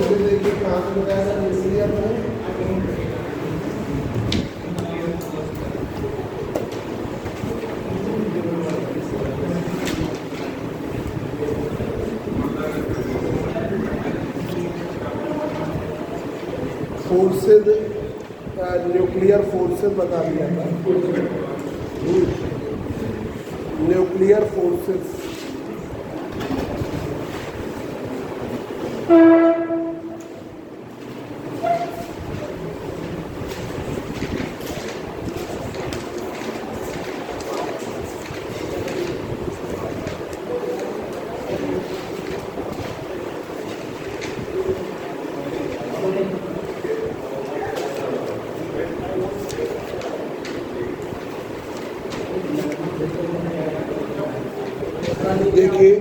इसे देखिए कहाँ से बताया था न्यूक्लियर में। फोर्सेज, न्यूक्लियर फोर्सेज बता दिया था। न्यूक्लियर फोर्सेज देखिए,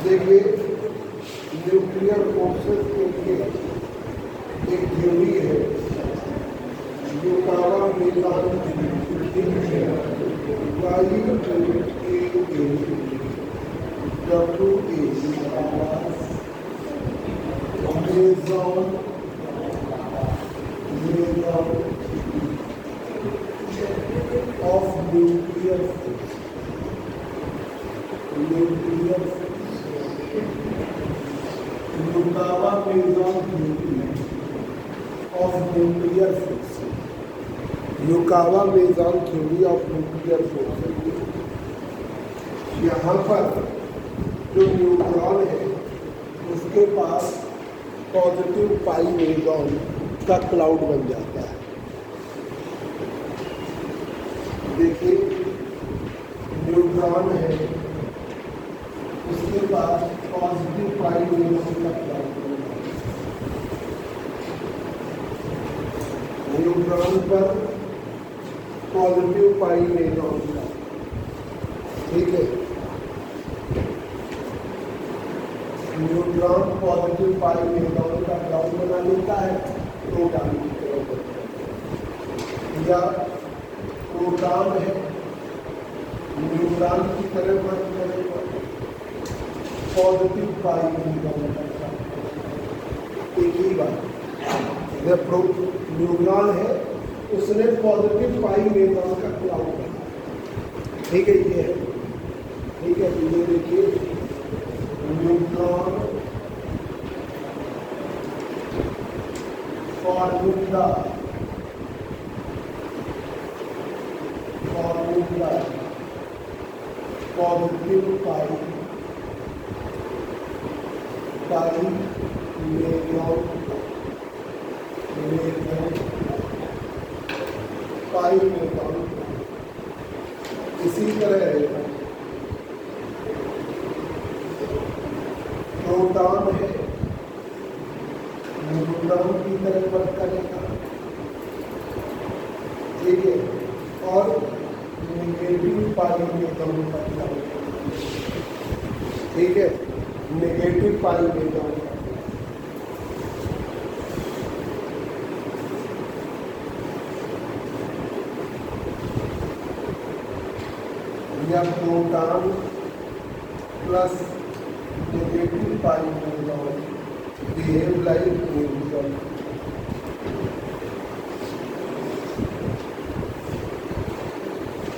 देखिए न्यूक्लियर फोर्सेस के लिए एक थ्योरी है जो कावा meson of nuclear Yukawa meson theory of nuclear force. Yukawa meson theory of nuclear force. यहाँ पर जो न्यूट्रॉन है उसके पास पॉजिटिव पाई मेजॉन का क्लाउड बन जाता है। देखिए न्यूट्रॉन है उसके पास पॉजिटिव पाई मेजॉन का क्लाउड बन जाता है। न्यूट्रॉन पर पॉजिटिव पाई मेजॉन का, ठीक है, न्यूट्रॉन पॉजिटिव पाई मेजॉन का क्लाउड बना लेता है प्रोटॉन की तरफ, या प्रोटॉन है न्यूट्रॉन की तरफ वर्क करेगा पॉजिटिव पाई मेजॉन का क्लाउड। एक ही बात, जब न्यूट्रॉन है उसने पॉजिटिव पाई मेजॉन का क्लाउड बना, ठीक है, ये है, ठीक है। ये देखिए न्यूट्रॉन फॉर्मूला पॉजिटिव पाई मेजॉन पाई मेजॉन इसी तरह रहेगा। प्रोटॉन है न्यूट्रॉन की तरह वर्क करेगा, ठीक है, और नेगेटिव पाई मेजॉन का क्लाउड, ठीक है, नेगेटिव पाई मेजॉन का। या प्रोटॉन प्लस नेगेटिव पाई मेजॉन बिहेव लाइक न्यूट्रॉन।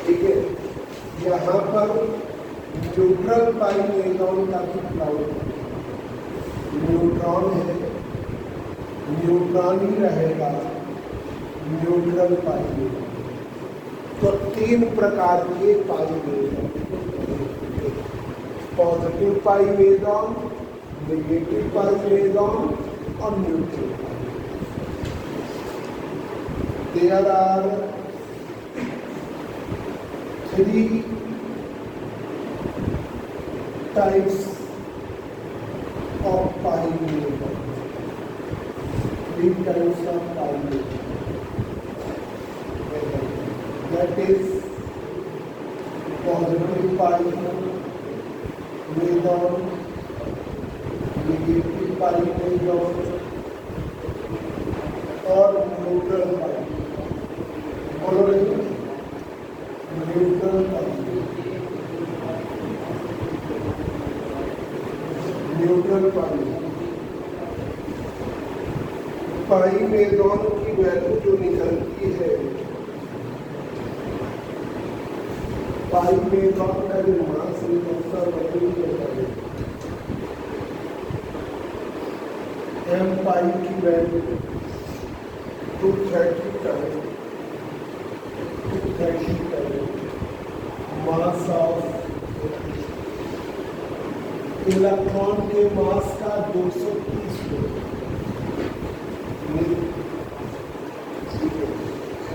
ठीक है, यहाँ पर न्यूट्रल पाई मेजॉन का भी क्लाउड, न्यूट्रॉन है न्यूट्रॉन ही रहेगा न्यूट्रल पाई मेजॉन। तो तीन प्रकार के पाई मेजॉन, positive pi meson, negative pi meson और neutral pi. There are 3 types of pi meson. 3 types of pi meson. That is positive pi meson, negative pi meson और neutral pi. बोलो neutral pi. Neutral पाई. पाई मेजॉन की value जो निकलती है, पाई मेजॉन का जो मास निकलता वैल्यू होता है, एम पाई की वैल्यू 230 मास ऑफ इलेक्ट्रॉन के मास का 230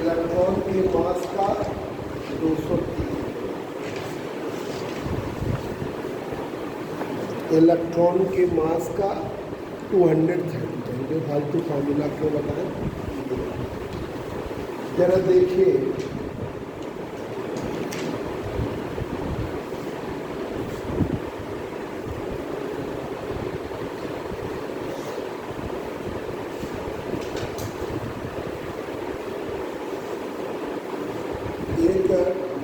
इलेक्ट्रॉन के मास का 230 इलेक्ट्रॉन के मास का 230. फालतू फॉर्मूला क्यों बताएं. जरा देखिए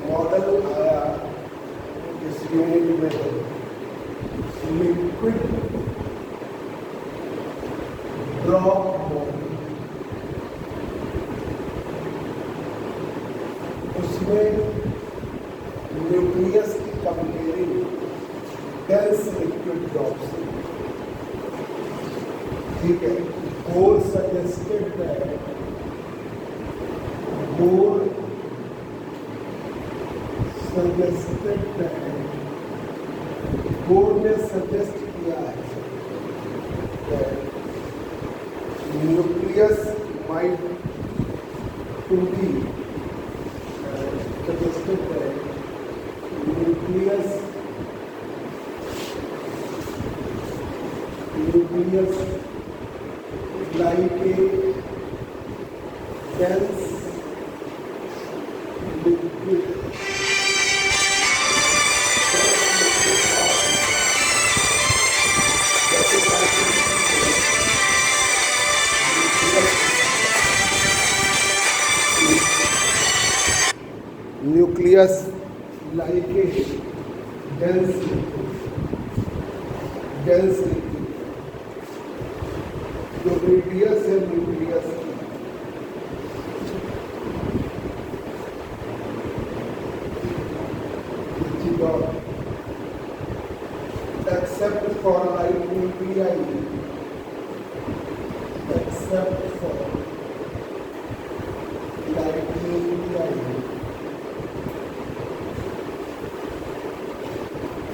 मॉडल आया इस यूनिट में, लिक्विड ड्रॉप मॉडल. उसमें न्यूक्लियस की कंपेयरिंग डेंस लिक्विड ड्रॉप से. ठीक है. बोर सजेस्टेड है, बोर बोर्ड ने सजेस्ट किया है nucleus might to be suggested है nucleus like a dense liquid. Nucleus like a dense liquid. जो रेडियस है nucleus except for light nuclei, except for light nuclei.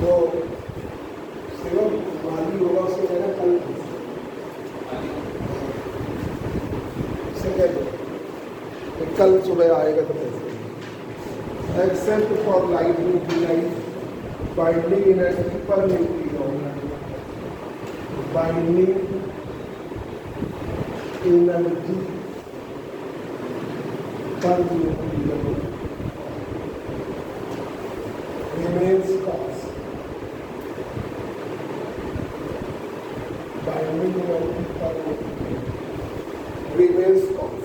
तो सिर्फ माली होगा उससे मैंने कल कल सुबह आएगा तो कैसे. Except for light nuclei binding energy per nucleon, binding energy per nucleon remains constant. Binding energy per remains constant.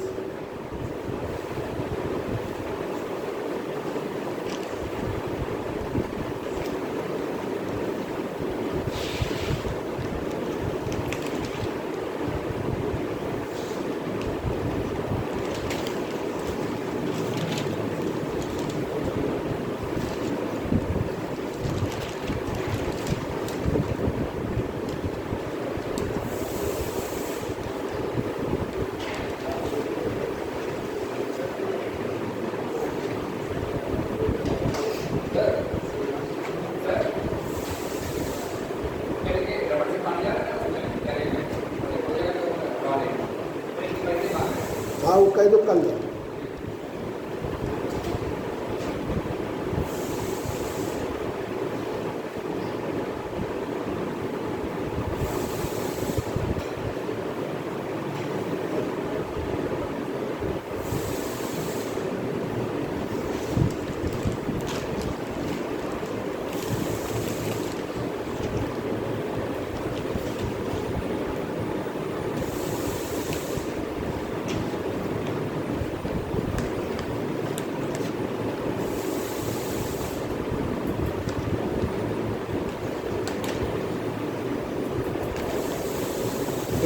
कर लो।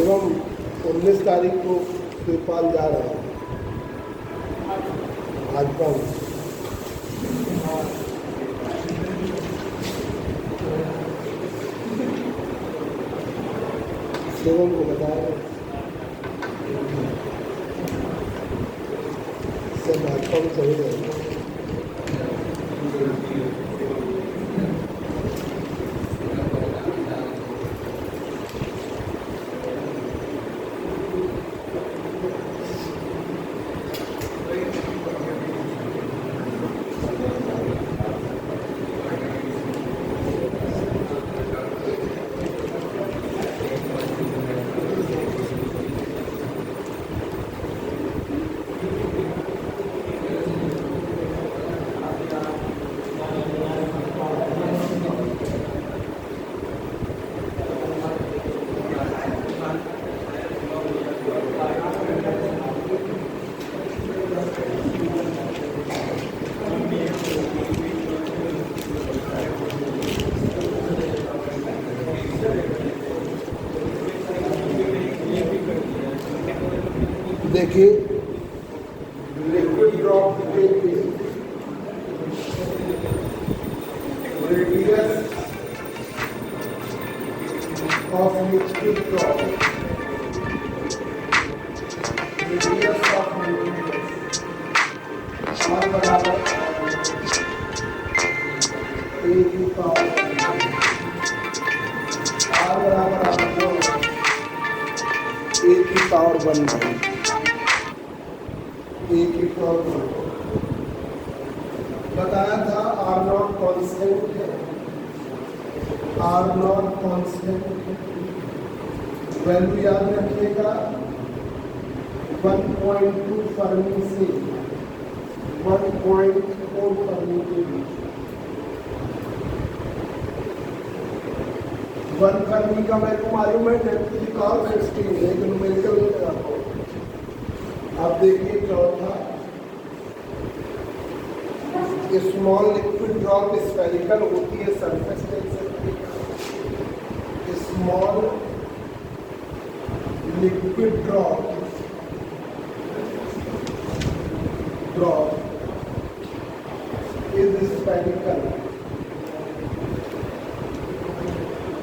एवं 19 तारीख को तिरपाल जा रहे हैं भाजपा में। सेवन को बताया सब भाजपा में चले गए। देखिए लिक्विड ड्रॉप के radius of liquid drop, radius of nucleus R बराबर A की पावर R बराबर A की पावर 1 एक ही प्रॉब्लम बताया था। आर नॉट कांस्टेंट है, आर नॉट कांस्टेंट वैल्यू याद रखिएगा 1.2 फर्मी से 1.4 फर्मी के बीच। 1 फर्मी का मेरे को मालूम है डेप्थ और वेस्टिंग है, लेकिन न्यूमेरिकल में लगाता हूँ। आप देखिए चौथा, स्मॉल लिक्विड ड्रॉप स्फेरिकल होती है surface tension. Small liquid drop is spherical,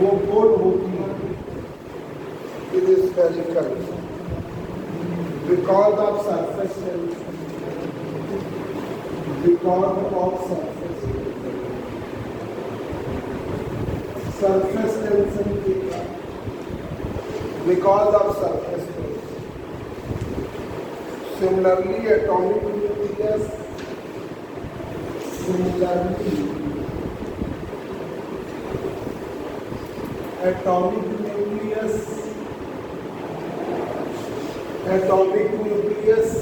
वो गोल होती है, is spherical because of surface tension, because of surface tension, because of surface tension. Similarly, atomic nucleus, atomic nucleus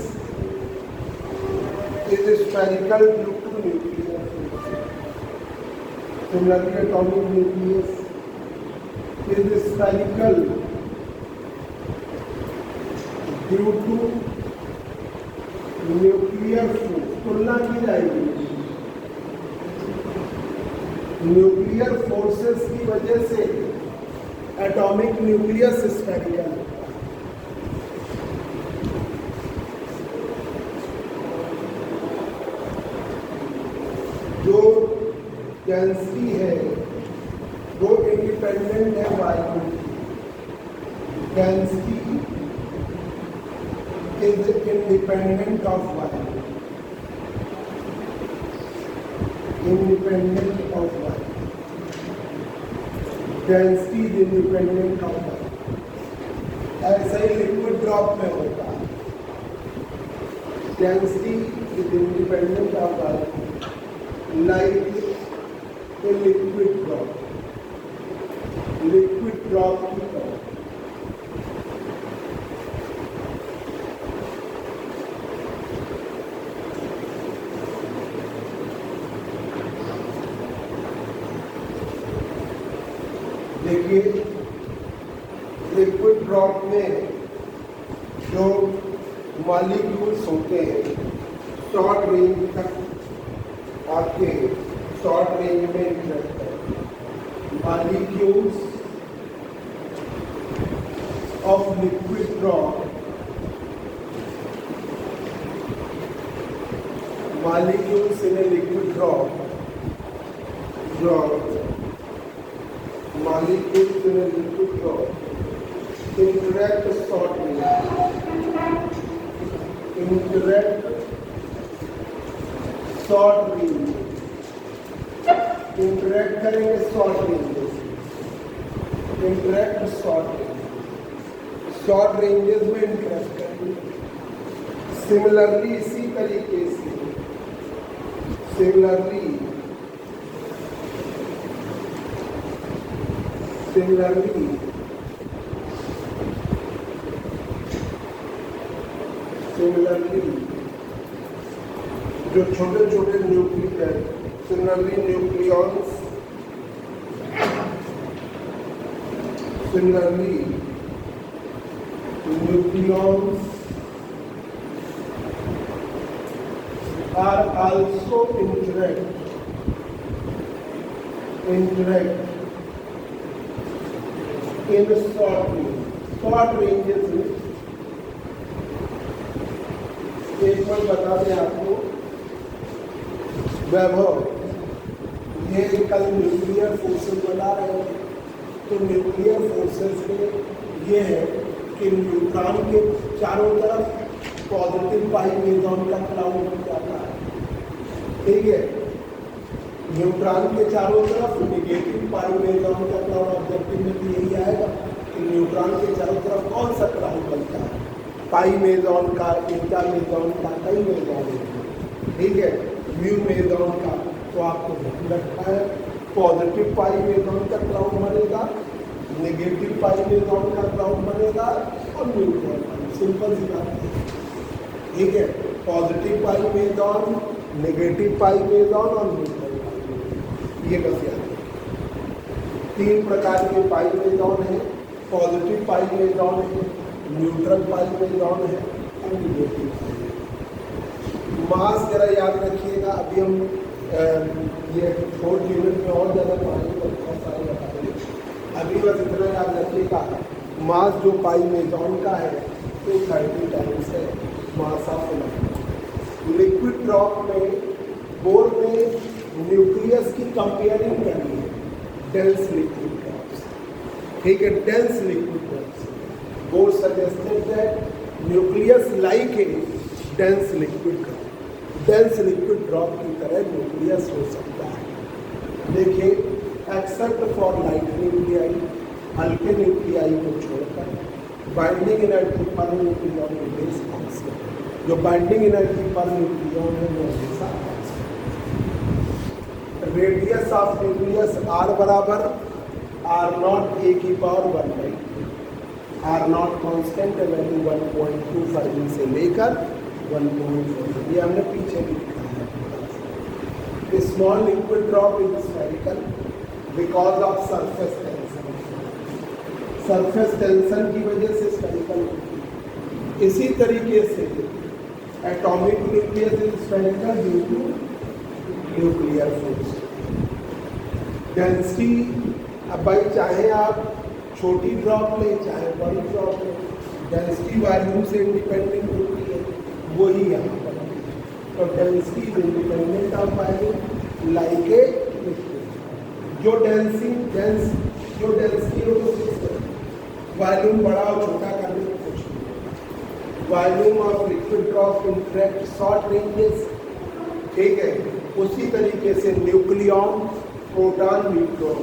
is spherical due to nuclear fusion. Similarly, atomic nucleus is spherical due to nuclear force. तुलना की जाएगी nuclear forces की वजह से atomic nucleus spherical. जो density है वो independent है वायु की। डेंसिटी इज इंडिपेंडेंट ऑफ वायु, इंडिपेंडेंट ऑफ वायु। डेंसिटी इज इंडिपेंडेंट ऑफ वायु। ऐसा ही लिक्विड ड्रॉप में होता है। Density is independent of volume, like a liquid drop. Liquid drop की तरह। देखिए लिक्विड ड्रॉप में जो मॉलिक्यूल्स होते हैं शॉर्ट रेंज तक आपके शॉर्ट रेंज में इंटरेक्ट है। Molecules of liquid drop, molecules in a liquid drop, molecules in a liquid drop interact shortly, interact करेंगे शॉर्ट रेंजेस में इंटरेक्ट करेंगे। सिमिलरली इसी तरीके से similarly जो छोटे छोटे nuclear nucleons are also interact in short ranges में। एक बार बता दें आपको वैभव, ये कल न्यूक्लियर फोर्सेस बता रहे हैं, तो न्यूक्लियर फोर्सेस में ये है कि न्यूट्रॉन के चारों तरफ पॉजिटिव पाई मेजॉन का क्लाउड बन जाता है, ठीक है। न्यूट्रॉन के चारों तरफ नेगेटिव पाई मेजॉन का क्लाउड, ऑब्जेक्टिव में भी यही आएगा कि न्यूट्रॉन के चारों तरफ कौन सा क्लाउड बनता है, पाई मेजॉन का, बीटा मेजॉन का, कई मेजॉन, ठीक है, म्यू मेजॉन का। तो आपको ध्यान रखना है पॉजिटिव पाई मेजॉन का क्लाउड बनेगा, नेगेटिव पाई मेजॉन का क्लाउड बनेगा और न्यूट्रॉन का। सिंपल सी बात है, ठीक है। पॉजिटिव पाई मेजॉन, नेगेटिव पाई मेजॉन और न्यूट्रॉन, ये बस याद है। 3 प्रकार के पाई मेजॉन है, पॉजिटिव पाई मेजॉन है, न्यूट्रल पाई मेजॉन है और नेगेटिव पाई। मास जरा याद रखिएगा, अभी हम ये 4 यूनिट में और ज़्यादा पढ़ाएंगे तो बहुत सारे बताएंगे। अभी बस इतना याद रखिएगा, मास जो पाई मेजॉन का है तो 30 टाइम्स है mass of electron. Liquid drop में बोर्ड में न्यूक्लियस की कंपेयरिंग करनी है, डेंस लिक्विड ड्रॉप्स, ठीक है, dense liquid drops. Board suggested that nucleus like A dense liquid drop, dense liquid drop की तरह न्यूक्लियस हो सकता है। देखिए एक्सेप्ट फॉर लाइट न्यूक्लियाई, हल्के न्यूक्लियाई को छोड़कर binding energy per nucleon base constant, जो बाइंडिंग एनर्जी पर न्यूक्लियन है वो हमेशा रेडियस ऑफ न्यूक्लियस आर बराबर R0 a की पावर 1/2, R0 कांस्टेंट है, वैल्यू 1.2 फर्मी से लेकर 1.4, ये हमने पीछे भी लिखा है। Small liquid drop is spherical because of surface tension, surface tension की वजह से स्फेरिकल होती है। इसी तरीके से atomic nucleus is spherical due to nuclear force. Density, अब भाई चाहे आप छोटी ड्रॉप लें चाहे बड़ी ड्रॉप लें, डेंसिटी वॉल्यूम से इंडिपेंडेंट होती है, वही यहाँ पर है। तो density is independent of volume like a liquid. जो डेंसिटी हो तो वॉल्यूम बड़ा और छोटा करने में कुछ नहीं। Volume of liquid drop interact short ranges, ठीक है। उसी तरीके से न्यूक्लियॉन, प्रोटॉन, न्यूट्रॉन,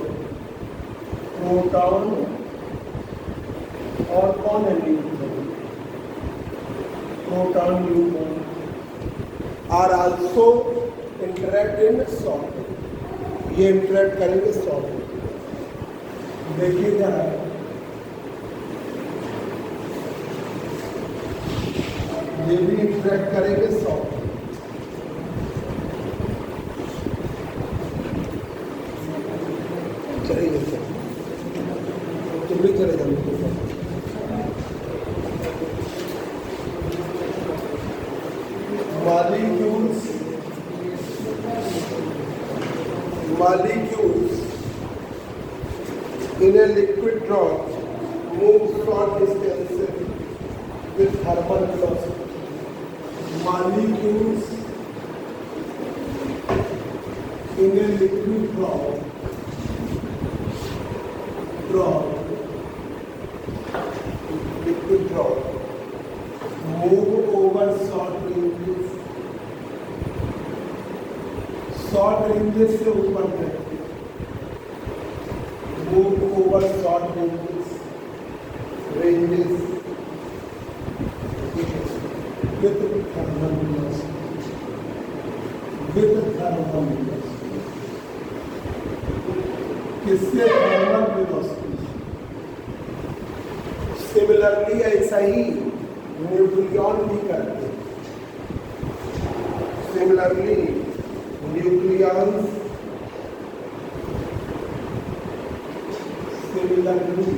प्रोटॉन और कौन है neutron, proton neutron, are also interact in short, ये इंटरेक्ट करेंगे सॉल्ट। देखिए जरा, ये भी इंटरेक्ट करेंगे सॉल्ट। चलिए तुम भी चले जाओ। Molecules in a liquid drop move short distances with thermal velocity. Molecules in a liquid drop move over short ranges, short ranges से ऊपर जाएंगे, move over short ranges with thermal velocity, किससे? Thermal velocity. सिमिलरली ऐसा ही nucleon भी करते हैं। Similarly nucleons similarly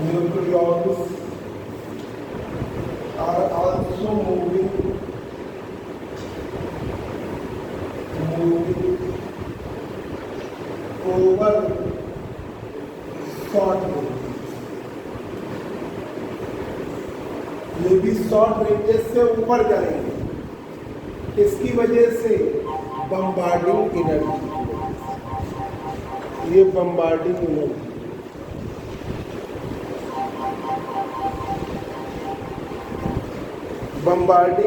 nucleons are also moving over short range। ये भी शॉर्ट रेंजेस से ऊपर जाएंगे, इसकी वजह से बम्बार्डिंग एनर्जी, ये बम्बार्डिंग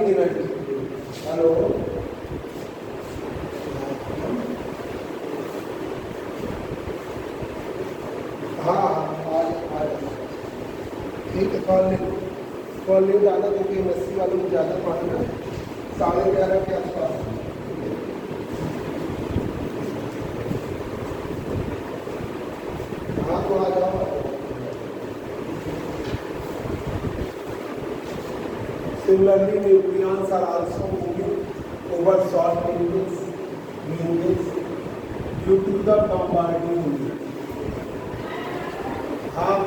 एनर्जी, हेलो, हाँ ठीक है, कॉल नहीं ज़्यादा, क्योंकि एमएससी वालों को ज़्यादा पढ़ना है, 11:30 के आसपास। हाँ तो आ जाओ। Similarly nucleons are also moving over short ranges due to the bombarding. हाँ,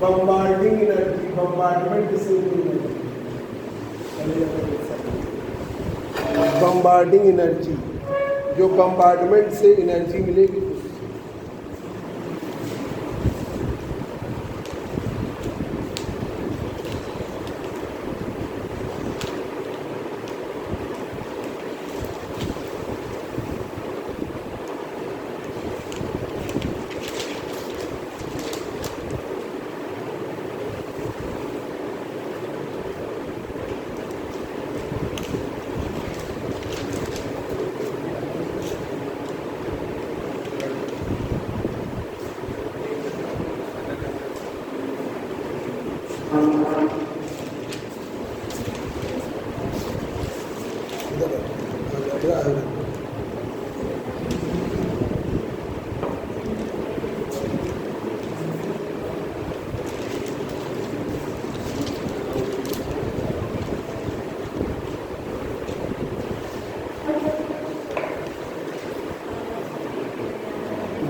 बम्बार्डिंग एनर्जी, बम्बार्डमेंट से बम्बार्डिंग एनर्जी, जो बम्बार्डमेंट से एनर्जी मिलेगी।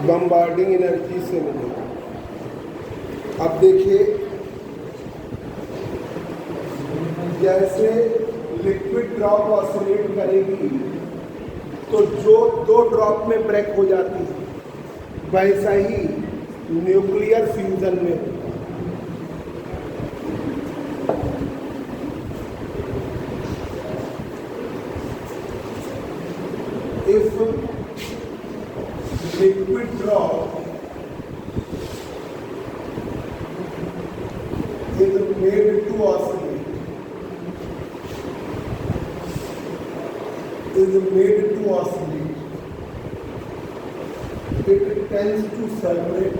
बम्बार्डिंग एनर्जी से मिलेगा। अब देखिए, जैसे लिक्विड ड्रॉप ऑसिलेट करेगी तो जो 2 ड्रॉप में ब्रेक हो जाती है, वैसा ही न्यूक्लियर फ्यूजन में होगा। If liquid drop is made to oscillate, is made to oscillate. It tends to separate,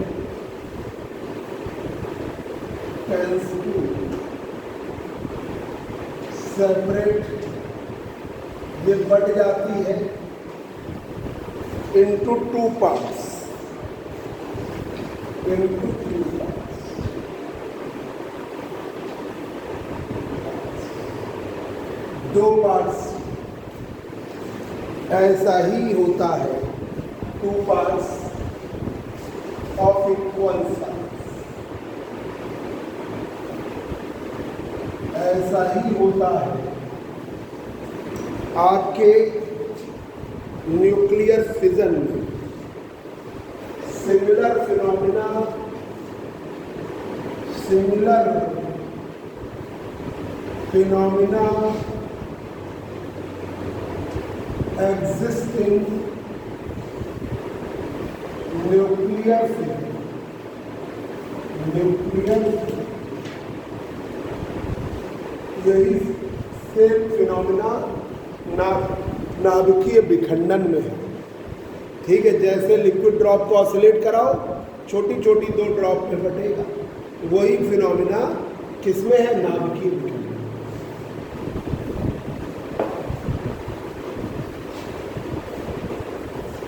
ये बट जाती है into two parts. दो पार्ट्स ऐसा ही होता है, two parts of equal size, ऐसा ही होता है आपके न्यूक्लियर फिजन में। Similar phenomena exist in nuclear fission. यही सेम फिनोमिना नाभिकीय विखंडन में है। ठीक है, जैसे लिक्विड ड्रॉप को ऑसिलेट कराओ, छोटी छोटी दो ड्रॉप में बटेगा, वही फिनोमिना किसमें है? नाभिकीय विखंडन।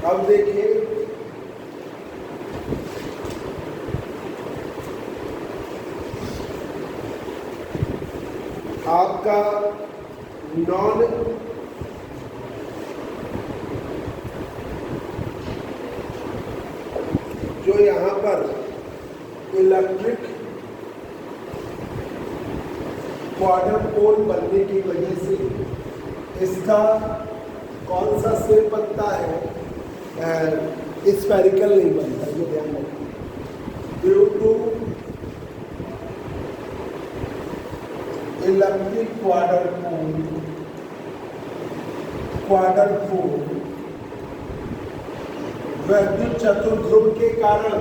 अब देखिए, आपका नॉन जो यहाँ पर इलेक्ट्रिक क्वाड्रपोल बनने की वजह से इसका कौन सा शेप बनता है? स्फेरिकल नहीं बनता, ये ध्यान रखिए। ड्यू टू इलेक्ट्रिक क्वाड्रपोल वैद्युत चतुर्ध्रुव के कारण,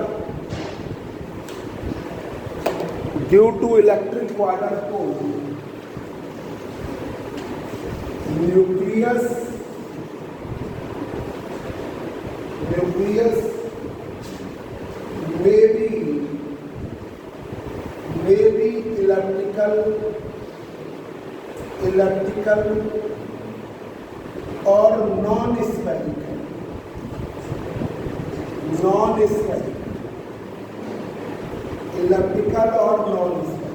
due to electric quadrupole nucleus may be electrical or non-spherical. Electrical or non-spherical.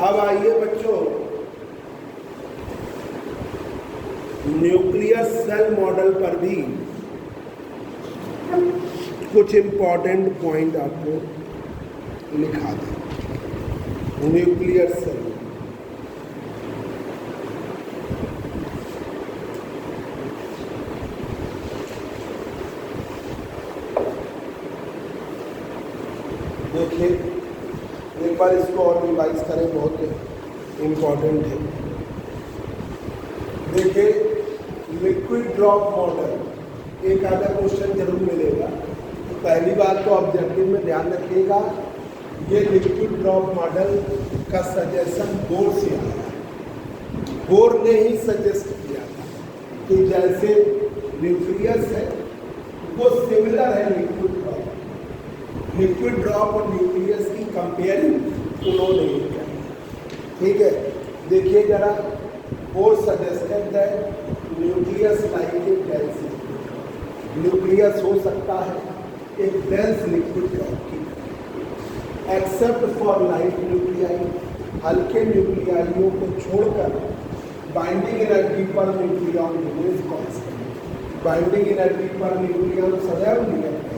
अब आइए बच्चों, न्यूक्लियर सेल मॉडल पर भी कुछ इंपॉर्टेंट पॉइंट आपको लिखा दें। न्यूक्लियर सेल देखिए, एक बार इसको और रिवाइज करें, बहुत इंपॉर्टेंट है। देखिए, लिक्विड ड्रॉप मॉडल, एक आधा क्वेश्चन जरूर मिलेगा। तो पहली बात तो ऑब्जेक्टिव में ध्यान रखिएगा, ये लिक्विड ड्रॉप मॉडल का सजेशन बोर से आया है। बोर ने ही सजेस्ट किया था कि जैसे न्यूक्लियस है वो सिमिलर है लिक्विड ड्रॉप और न्यूक्लियस की कंपेयरिंग उन्होंने ही किया। ठीक है, देखिए जरा, bore suggested that nucleus like A dense, nucleus हो सकता है एक डेंस लिक्विड ड्रॉप की, एक्सेप्ट फॉर लाइट न्यूक्लियाई, हल्के न्यूक्लियाइयों को छोड़कर binding energy per nucleon remains constant. Binding energy per nucleon सदैव नियत है।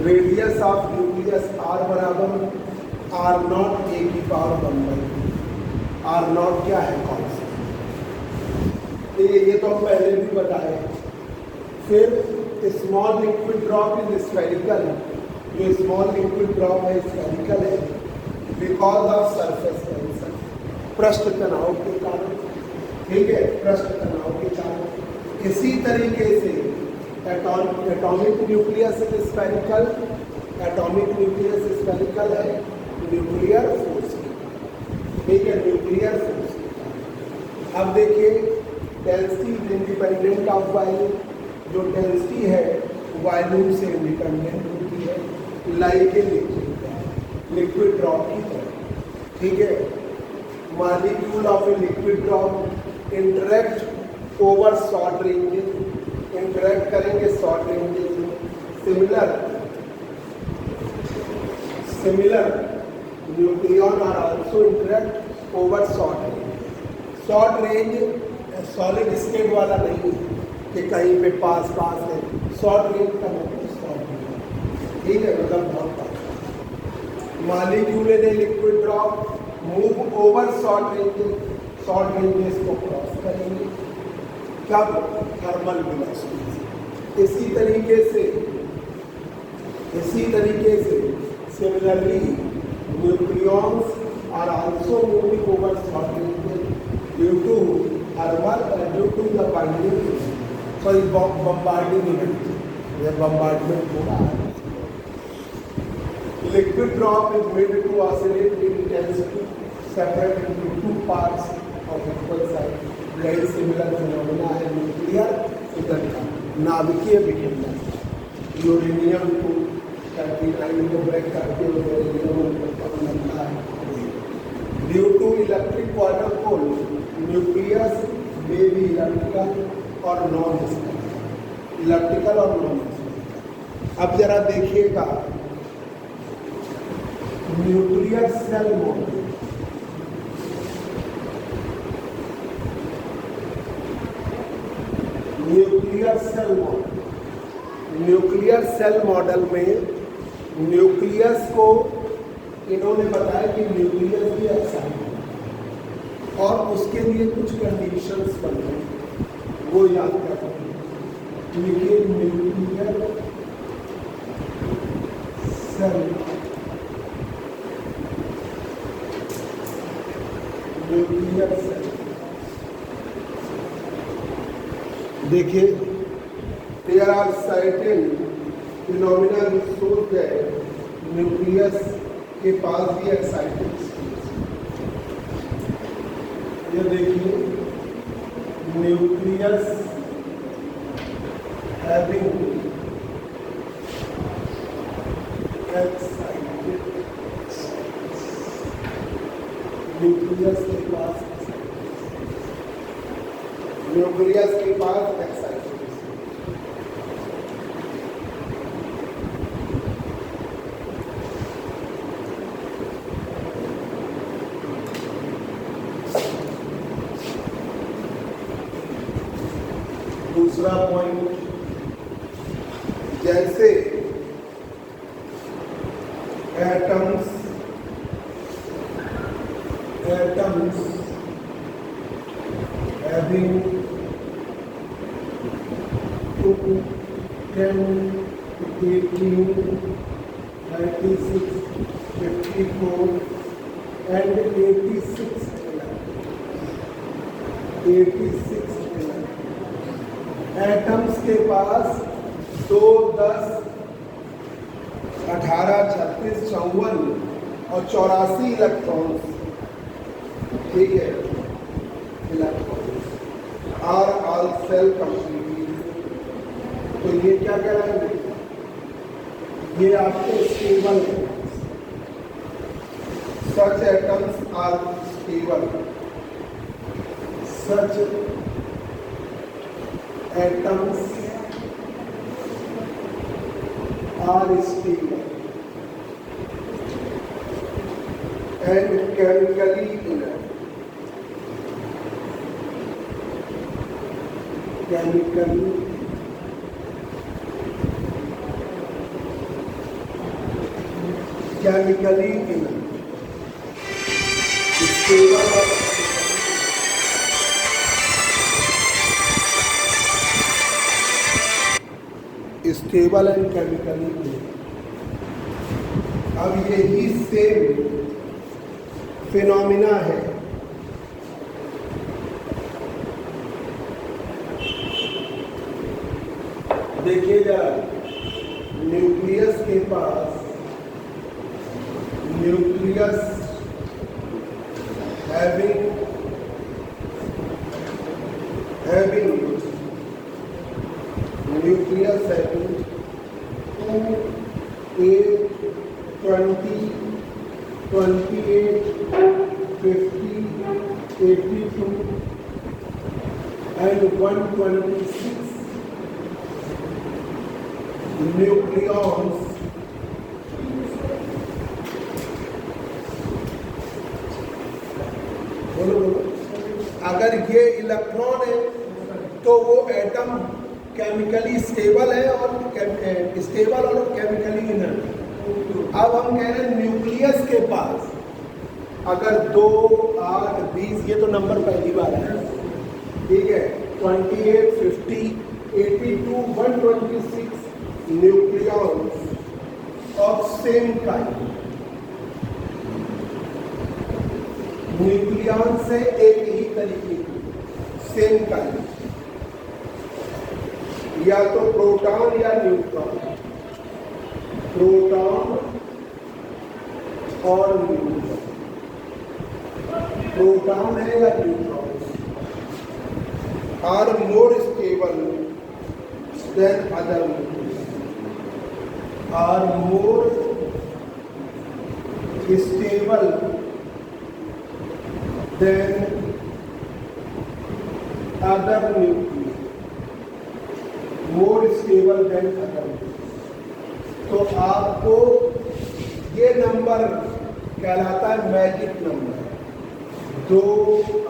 रेडियस ऑफ न्यूक्लियस आर बराबर आर नॉट ए की पावर 1/2। आर नॉट क्या है? कांस्टेंट। ये तो हम पहले भी बताए। फिर small liquid drop is spherical, जो स्मॉल लिक्विड ड्रॉप है स्फेरिकल है बिकॉज ऑफ सरफेस टेंशन, पृष्ठ तनाव के कारण। ठीक है, पृष्ठ तनाव के कारण। इसी तरीके से एटॉमिक न्यूक्लियस स्फेरिकल है, न्यूक्लियर फोर्स के कारण, ठीक है, न्यूक्लियर फोर्स के कारण। अब देखिए density is independent of volume, जो डेंसिटी है वॉल्यूम से इंडिपेंडेंट होती है, लाइक ए लिक्विड ड्रॉप की तरह, ठीक है। Molecule of a liquid drop interact over short ranges, interact करेंगे शॉर्ट रेंजेस में। Similar nucleon are also interact over short range. Short range solid state वाला नहीं है कि कहीं पे पास है, शॉर्ट रेंज का मतलब शॉर्ट रेंज, ठीक है, मतलब बहुत पास। Molecule in a liquid drop move over short ranges को क्रॉस करेंगे, कब? थर्मल वेलोसिटी से। इसी तरीके से similarly nucleons are also moving over short ranges due to the binding, sorry bombarding event, यह बम्बार्डमेंट हो रहा है। Liquid drop is made to oscillate in intensity, separate into two parts of equal size. Very similar phenomena है nuclear fission का, नाभिकीय विकिरण। Uranium 239 को break करके यूरेनियम बनता है। Due to electric quarter pole, nucleus में भी इलेक्ट्रिकल और नॉन इलेक्ट्रिकल। अब जरा देखिएगा nuclear shell model. Nuclear shell model में न्यूक्लियस को इन्होंने बताया कि न्यूक्लियस भी एक्साइटेड है और उसके लिए कुछ कंडीशंस बन रही, वो याद रखेंगे। न्यूक्लियर सेल देखिए, there are certain phenomena which shows that nucleus के पास भी एक्साइटेड स्टेट। ये देखिए, न्यूक्लियस हैविंग एक्साइटेड, न्यूक्लियस के पास एक्साइटेड। दूसरा पॉइंट, जैसे एटम्स having 2, 10, 18, 36, 54 and 86 एटम्स के पास 2, 10, 18, 36, 54 और 84 इलेक्ट्रॉन्स, ठीक है, electrons are all shell complete. तो ये क्या कहलाएंगे? ये आपके स्टेबल है। Such atoms are stable, such atoms are stable and chemically inert. Chemically inert, stable and chemically inert. अब यही सेम फिनोमिना है देखिए जरा, nucleus nucleus having nucleus having 2, 8, 20, 28, 50, 82 and 126 nucleons अगर ये इलेक्ट्रॉन है तो वो एटम केमिकली स्टेबल है और स्टेबल और केमिकली इनर्ट। अब हम कह रहे हैं न्यूक्लियस के पास अगर 2, 8, 20, ये तो नंबर पहली बार है, ठीक है, 28, 50, 82, 126 nucleons of same kind. Nucleon से एक ही तरीके की सेम काइंड, या तो प्रोटॉन या न्यूट्रॉन, प्रोटॉन और न्यूट्रॉन, प्रोटॉन है या neutron, are more stable than other nucleus, are more stable than other nucleus, more stable than other. तो आपको ये नंबर कहलाता है मैजिक नंबर। 2,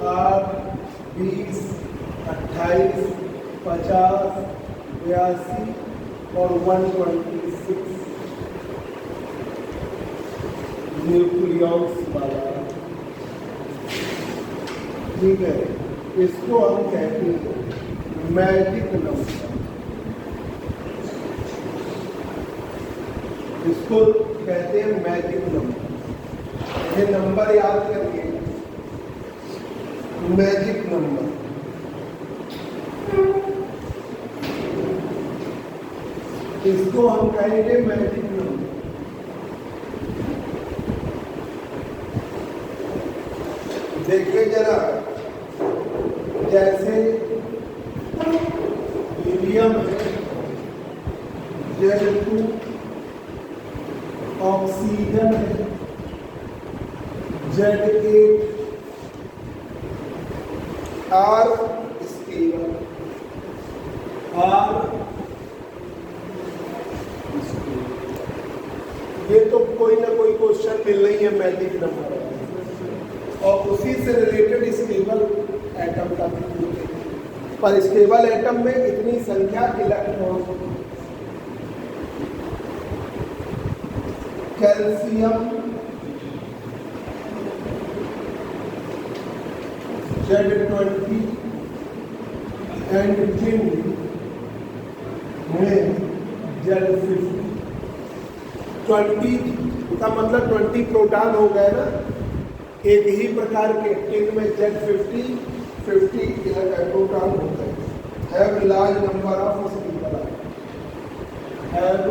8, 20, 28, 50, 82 और 126 न्यूक्लियॉन्स वाला, ठीक है, इसको हम कहते हैं मैजिक नंबर। इसको कहते हैं मैजिक नंबर। ये नंबर याद करिए, मैजिक नंबर। इसको हम कहेंगे मैजिक नंबर। देखिए जरा, जैसे हीलियम है, Z2, ऑक्सीजन है, Z8, आर स्टेबल, आर ये तो कोई ना कोई क्वेश्चन मिल रही है मैजिक नंबर, और उसी से रिलेटेड स्टेबल एटम का भी, पर स्टेबल एटम में इतनी संख्या electron. Calcium Z20 and zinc में Z50। 20 का मतलब 20 प्रोटॉन हो गए ना, एक ही प्रकार के टिन में Z50 प्रोटॉन होते हैं। Have large number of stable, have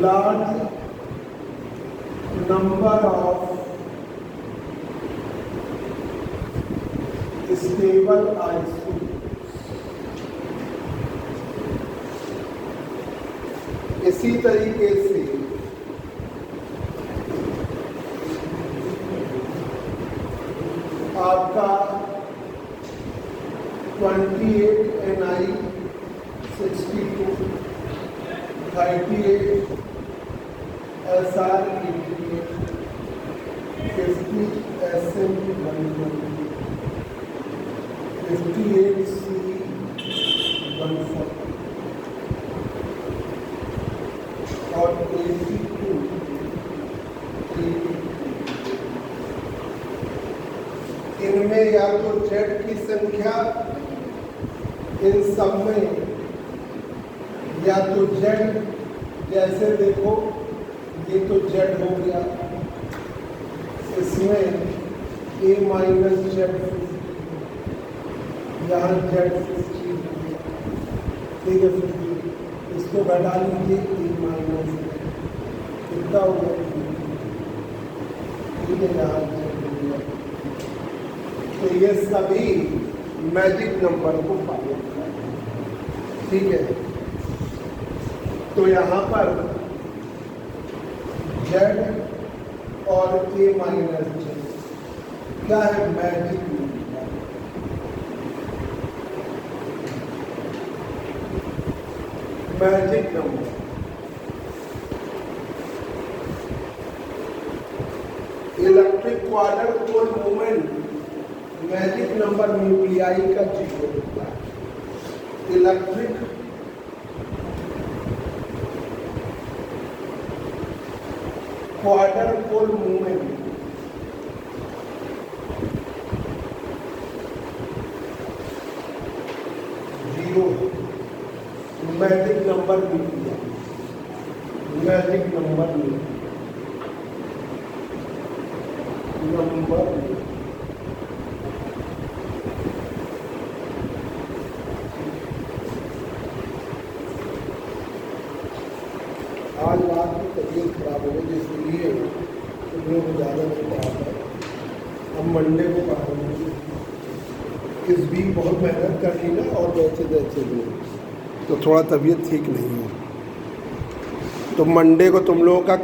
large number of stable isotope. इसी तरीके से आपका 28 Ni62, 38 SR88, 50 SM120, 58 C140 और 82 इनमें या तो जेड की संख्या इन सब में, या तो जेड, जैसे देखो ये तो जेड हो गया, इसमें A माइनस Z50, यहाँ Z50, ठीक है, 50 इसको घटा लीजिए, A माइनस कितना हो गया, ठीक है, यहाँ तो ये सभी मैजिक नंबर को फॉलो करें। ठीक है, तो यहाँ पर Z और A माइनस J क्या है? Magic number. Magic number electric quarter pole movement magic number nuclei का 0 होता है। Electric quarter pole movement magic number nuclei, magic number आज रात की तबीयत खराब हो गई, इसलिए तुमने को ज़्यादा नहीं पढ़ाता। अब मंडे को पढ़ाऊंगी। इस वीक बहुत मेहनत कर ली ना, और वैसे जैसे भी तो थोड़ा तबीयत ठीक नहीं है, तो मंडे को तुम लोगों का